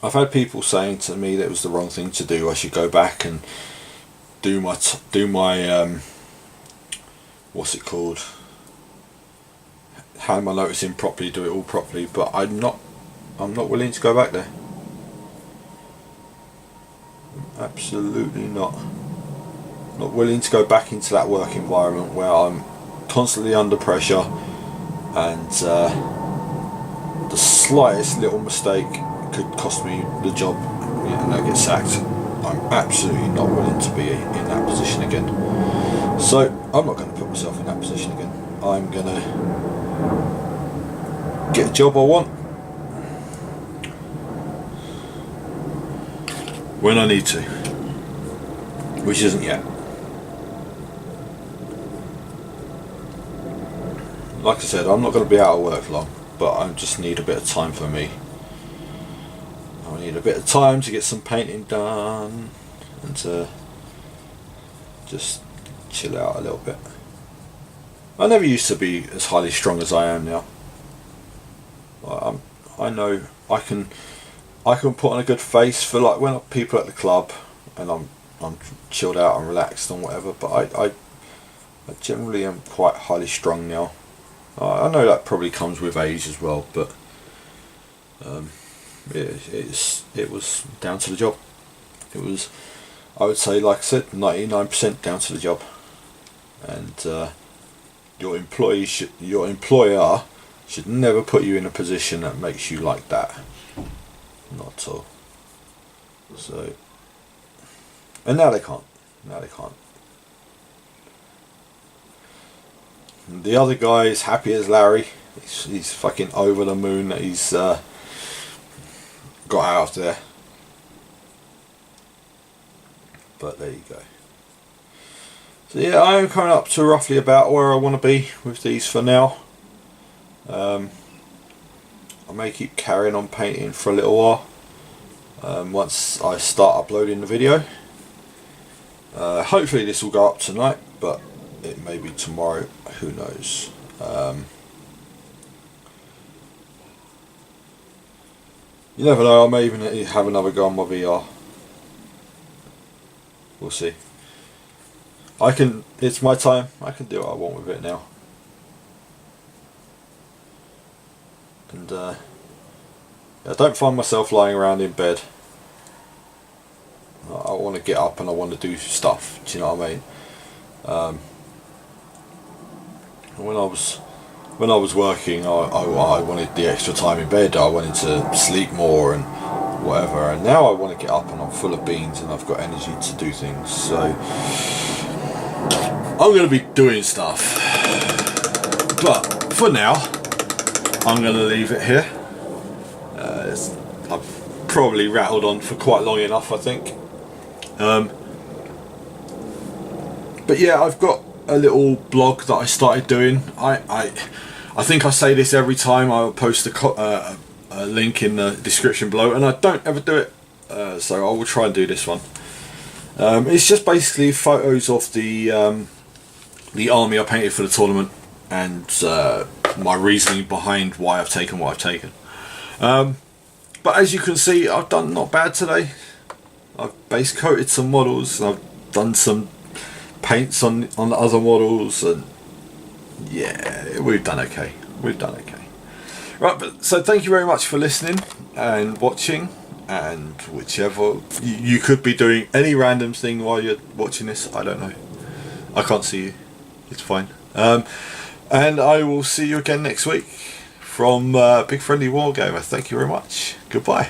[SPEAKER 1] I've had people saying to me that it was the wrong thing to do. I should go back and do my what's it called? hand my notice in properly, do it all properly, but I'm not willing to go back there. Absolutely not willing to go back into that work environment where I'm constantly under pressure, and the slightest little mistake could cost me the job and I get sacked. I'm absolutely not willing to be in that position again. So I'm not going to put myself in that position again. I'm going to get a job I want when I need to, which isn't yet. Like I said, I'm not going to be out of work long, but I just need a bit of time for me. I need a bit of time to get some painting done and to just chill out a little bit. I never used to be as highly strung as I am now. I know I can put on a good face for like when people at the club and I'm chilled out and relaxed and whatever, but I generally am quite highly strung now. I know that probably comes with age as well, but it was down to the job. It was, I would say, like I said, 99% down to the job. And your employer should never put you in a position that makes you like that. Not at all. So, and now they can't. The other guy is happy as Larry. He's fucking over the moon that he's got out of there. But there you go. So yeah, I am coming up to roughly about where I want to be with these for now. I may keep carrying on painting for a little while. Once I start uploading the video. Hopefully this will go up tonight, but it may be tomorrow, who knows. You never know, I may even have another go on my VR. We'll see. It's my time, I can do what I want with it now. And I don't find myself lying around in bed. I want to get up and I want to do stuff, do you know what I mean? When I was working, I wanted the extra time in bed. I wanted to sleep more and whatever. And now I want to get up and I'm full of beans and I've got energy to do things. So I'm going to be doing stuff. But for now, I'm going to leave it here. I've probably rattled on for quite long enough, I think. But yeah, I've got a little blog that I started doing. I think I say this every time. I will post a link in the description below, and I don't ever do it, so I will try and do this one. It's just basically photos of the army I painted for the tournament and my reasoning behind why I've taken what I've taken. But as you can see, I've done not bad today. I've base coated some models, I've done some paints on the other models, and yeah, we've done okay. Right, but so thank you very much for listening and watching, and whichever you could be doing any random thing while you're watching this. I don't know. I can't see you. It's fine. And I will see you again next week from BigFriendlyWarGamer. Thank you very much. Goodbye.